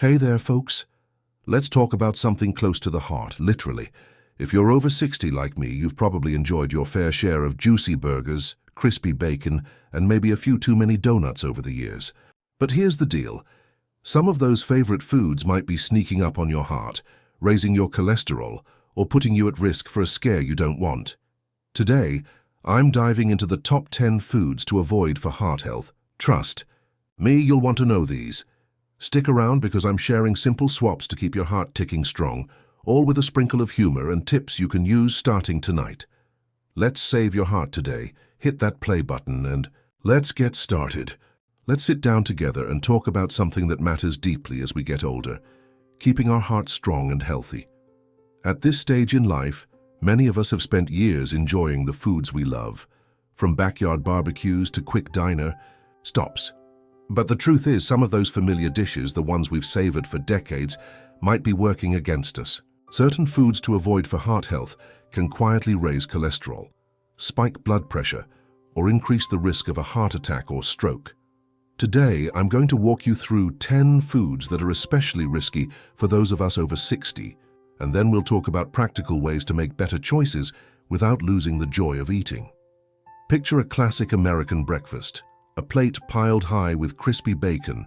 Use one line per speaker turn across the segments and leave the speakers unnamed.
Hey there, folks. Let's talk about something close to the heart, literally. If you're over 60 like me, you've probably enjoyed your fair share of juicy burgers, crispy bacon, and maybe a few too many donuts over the years. But here's the deal. Some of those favorite foods might be sneaking up on your heart, raising your cholesterol, or putting you at risk for a scare you don't want. Today, I'm diving into the top 10 foods to avoid for heart health. Trust me, you'll want to know these. Stick around because I'm sharing simple swaps to keep your heart ticking strong, all with a sprinkle of humor and tips you can use starting tonight. Let's save your heart today. Hit that play button and let's get started. Let's sit down together and talk about something that matters deeply as we get older, keeping our hearts strong and healthy. At this stage in life, many of us have spent years enjoying the foods we love, from backyard barbecues to quick diner stops. But the truth is, some of those familiar dishes, the ones we've savored for decades, might be working against us. Certain foods to avoid for heart health can quietly raise cholesterol, spike blood pressure, or increase the risk of a heart attack or stroke. Today, I'm going to walk you through 10 foods that are especially risky for those of us over 60, and then we'll talk about practical ways to make better choices without losing the joy of eating. Picture a classic American breakfast, a plate piled high with crispy bacon,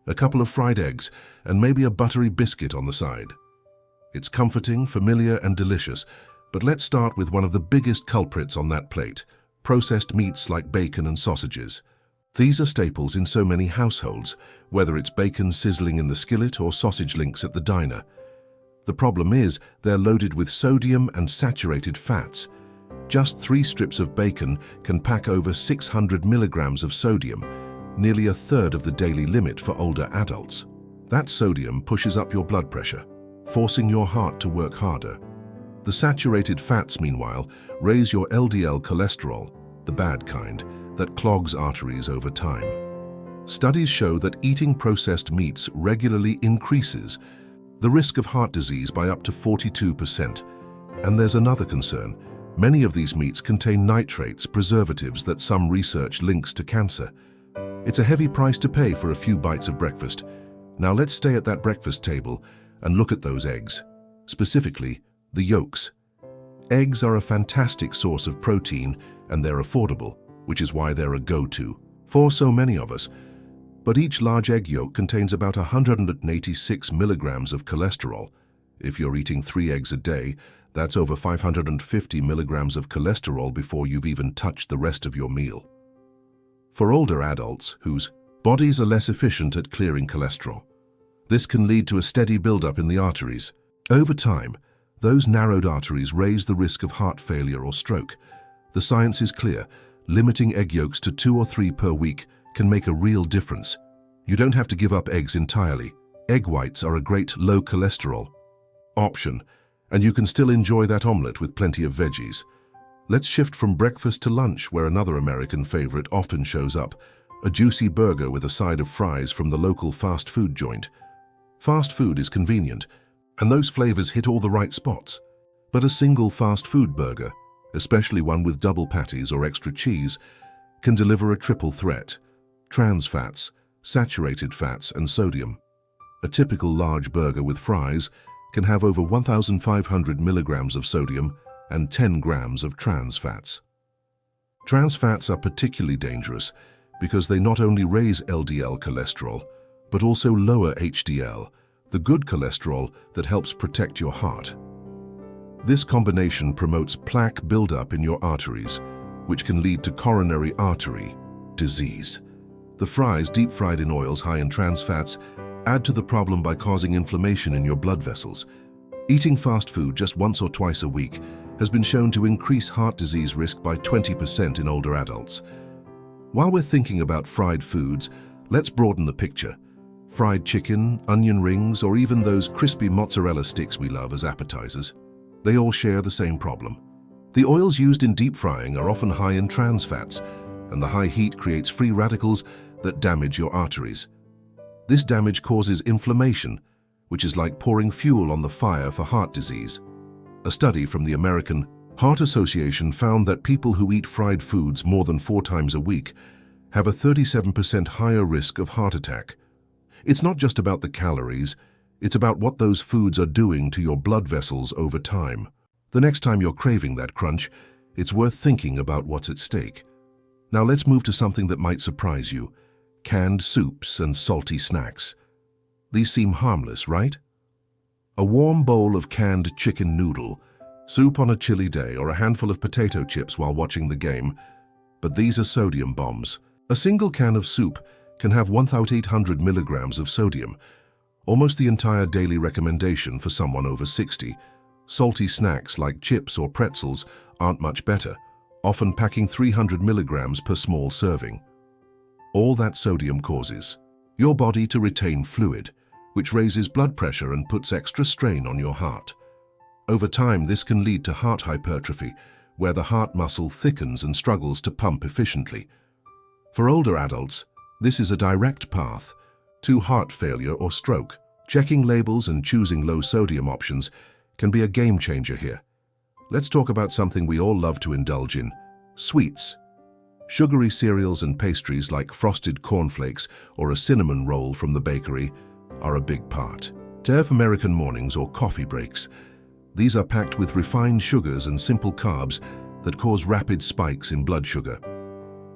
a couple of fried eggs, and maybe a buttery biscuit on the side. It's comforting, familiar, and delicious, but let's start with one of the biggest culprits on that plate, processed meats like bacon and sausages. These are staples in so many households, whether it's bacon sizzling in the skillet or sausage links at the diner. The problem is, they're loaded with sodium and saturated fats. Just 3 strips of bacon can pack over 600 milligrams of sodium, nearly a third of the daily limit for older adults. That sodium pushes up your blood pressure, forcing your heart to work harder. The saturated fats, meanwhile, raise your LDL cholesterol, the bad kind, that clogs arteries over time. Studies show that eating processed meats regularly increases the risk of heart disease by up to 42%. And there's another concern. Many of these meats contain nitrates, preservatives that some research links to cancer. It's a heavy price to pay for a few bites of breakfast. Now let's stay at that breakfast table and look at those eggs, specifically the yolks. Eggs are a fantastic source of protein and they're affordable, which is why they're a go-to for so many of us. But each large egg yolk contains about 186 milligrams of cholesterol. If you're eating 3 eggs a day, that's over 550 milligrams of cholesterol before you've even touched the rest of your meal. For older adults whose bodies are less efficient at clearing cholesterol, this can lead to a steady buildup in the arteries. Over time, those narrowed arteries raise the risk of heart failure or stroke. The science is clear. Limiting egg yolks to 2 or 3 per week can make a real difference. You don't have to give up eggs entirely. Egg whites are a great low cholesterol option, and you can still enjoy that omelette with plenty of veggies. Let's shift from breakfast to lunch, where another American favorite often shows up, a juicy burger with a side of fries from the local fast food joint. Fast food is convenient, and those flavors hit all the right spots. But a single fast food burger, especially one with double patties or extra cheese, can deliver a triple threat: trans fats, saturated fats, and sodium. A typical large burger with fries can have over 1,500 milligrams of sodium and 10 grams of trans fats. Trans fats are particularly dangerous because they not only raise LDL cholesterol, but also lower HDL, the good cholesterol that helps protect your heart. This combination promotes plaque buildup in your arteries, which can lead to coronary artery disease. The fries, deep fried in oils high in trans fats, add to the problem by causing inflammation in your blood vessels. Eating fast food just once or twice a week has been shown to increase heart disease risk by 20% in older adults. While we're thinking about fried foods, let's broaden the picture. Fried chicken, onion rings, or even those crispy mozzarella sticks we love as appetizers, they all share the same problem. The oils used in deep frying are often high in trans fats, and the high heat creates free radicals that damage your arteries. This damage causes inflammation, which is like pouring fuel on the fire for heart disease. A study from the American Heart Association found that people who eat fried foods more than 4 times a week have a 37% higher risk of heart attack. It's not just about the calories, it's about what those foods are doing to your blood vessels over time. The next time you're craving that crunch, it's worth thinking about what's at stake. Now let's move to something that might surprise you: canned soups and salty snacks. These seem harmless, right? A warm bowl of canned chicken noodle, soup on a chilly day, or a handful of potato chips while watching the game. But these are sodium bombs. A single can of soup can have 1,800 milligrams of sodium, almost the entire daily recommendation for someone over 60. Salty snacks like chips or pretzels aren't much better, often packing 300 milligrams per small serving. All that sodium causes your body to retain fluid, which raises blood pressure and puts extra strain on your heart. Over time, this can lead to heart hypertrophy, where the heart muscle thickens and struggles to pump efficiently. For older adults, this is a direct path to heart failure or stroke. Checking labels and choosing low-sodium options can be a game changer here. Let's talk about something we all love to indulge in: sweets. Sugary cereals and pastries like frosted cornflakes or a cinnamon roll from the bakery are a big part. Serve American mornings or coffee breaks. These are packed with refined sugars and simple carbs that cause rapid spikes in blood sugar.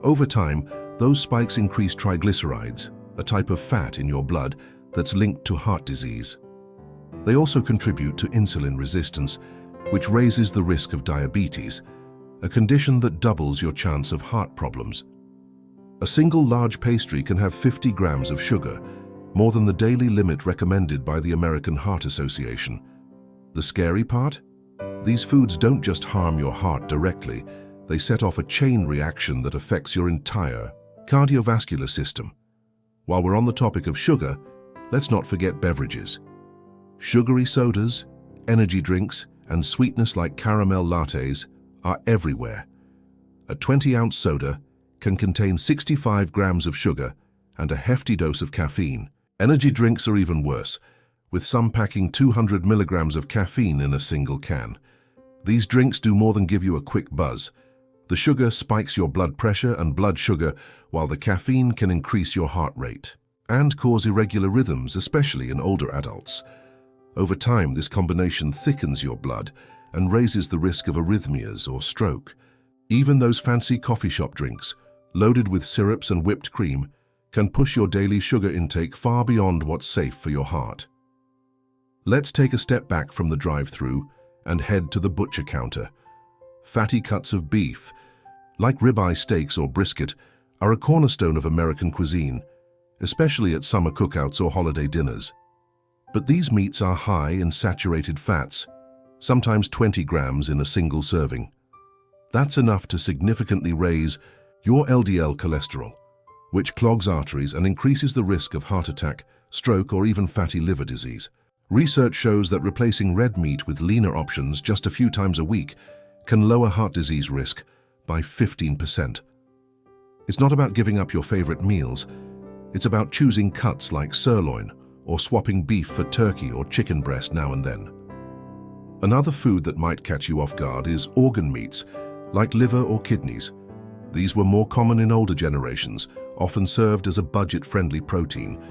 Over time, those spikes increase triglycerides, a type of fat in your blood that's linked to heart disease. They also contribute to insulin resistance, which raises the risk of diabetes, a condition that doubles your chance of heart problems. A single large pastry can have 50 grams of sugar, more than the daily limit recommended by the American Heart Association. The scary part? These foods don't just harm your heart directly, they set off a chain reaction that affects your entire cardiovascular system. While we're on the topic of sugar, let's not forget beverages. Sugary sodas, energy drinks, and sweetness like caramel lattes are everywhere. A 20-ounce soda can contain 65 grams of sugar and a hefty dose of caffeine. Energy drinks are even worse, with some packing 200 milligrams of caffeine in a single can. These drinks do more than give you a quick buzz. The sugar spikes your blood pressure and blood sugar, while the caffeine can increase your heart rate and cause irregular rhythms, especially in older adults. Over time, this combination thickens your blood and raises the risk of arrhythmias or stroke. Even those fancy coffee shop drinks, loaded with syrups and whipped cream, can push your daily sugar intake far beyond what's safe for your heart. Let's take a step back from the drive-thru and head to the butcher counter. Fatty cuts of beef, like ribeye steaks or brisket, are a cornerstone of American cuisine, especially at summer cookouts or holiday dinners. But these meats are high in saturated fats, sometimes 20 grams in a single serving. That's enough to significantly raise your LDL cholesterol, which clogs arteries and increases the risk of heart attack, stroke, or even fatty liver disease. Research shows that replacing red meat with leaner options just a few times a week can lower heart disease risk by 15%. It's not about giving up your favorite meals. It's about choosing cuts like sirloin or swapping beef for turkey or chicken breast now and then. Another food that might catch you off guard is organ meats, like liver or kidneys. These were more common in older generations, often served as a budget-friendly protein,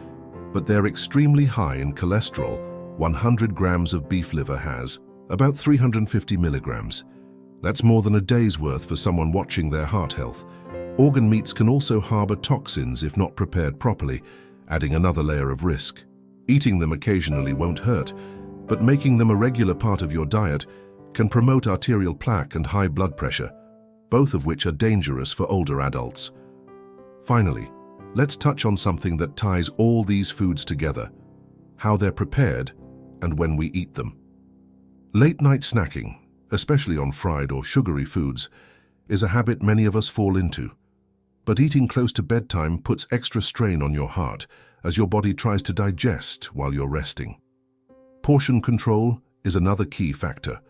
but they're extremely high in cholesterol. 100 grams of beef liver has about 350 milligrams. That's more than a day's worth for someone watching their heart health. Organ meats can also harbor toxins if not prepared properly, adding another layer of risk. Eating them occasionally won't hurt, but making them a regular part of your diet can promote arterial plaque and high blood pressure, both of which are dangerous for older adults. Finally, let's touch on something that ties all these foods together: how they're prepared and when we eat them. Late-night snacking, especially on fried or sugary foods, is a habit many of us fall into. But eating close to bedtime puts extra strain on your heart as your body tries to digest while you're resting. Portion control is another key factor.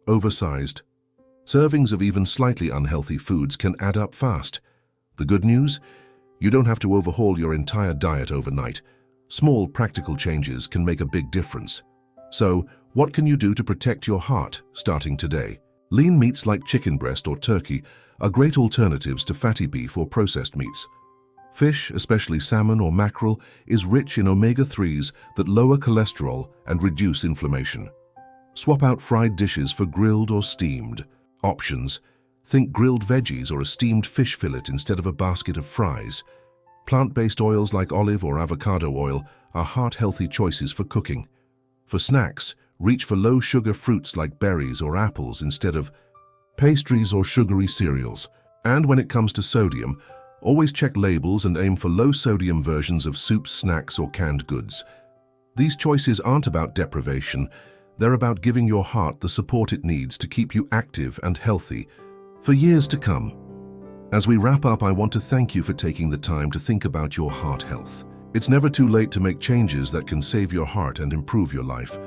Oversized servings of even slightly unhealthy foods can add up fast. The good news? You don't have to overhaul your entire diet overnight. Small, practical changes can make a big difference. So, what can you do to protect your heart starting today? Lean meats like chicken breast or turkey are great alternatives to fatty beef or processed meats. Fish, especially salmon or mackerel, is rich in omega-3s that lower cholesterol and reduce inflammation. Swap out fried dishes for grilled or steamed. Options: think grilled veggies or a steamed fish fillet instead of a basket of fries. Plant-based oils like olive or avocado oil are heart-healthy choices for cooking. For snacks, reach for low-sugar fruits like berries or apples instead of pastries or sugary cereals. And when it comes to sodium, always check labels and aim for low-sodium versions of soups, snacks, or canned goods. These choices aren't about deprivation. They're about giving your heart the support it needs to keep you active and healthy for years to come. As we wrap up, I want to thank you for taking the time to think about your heart health. It's never too late to make changes that can save your heart and improve your life.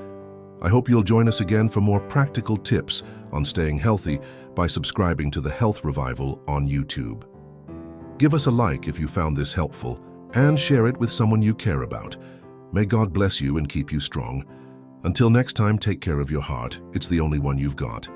I hope you'll join us again for more practical tips on staying healthy by subscribing to the Health Revival on YouTube. Give us a like if you found this helpful and share it with someone you care about. May God bless you and keep you strong. Until next time, take care of your heart. It's the only one you've got.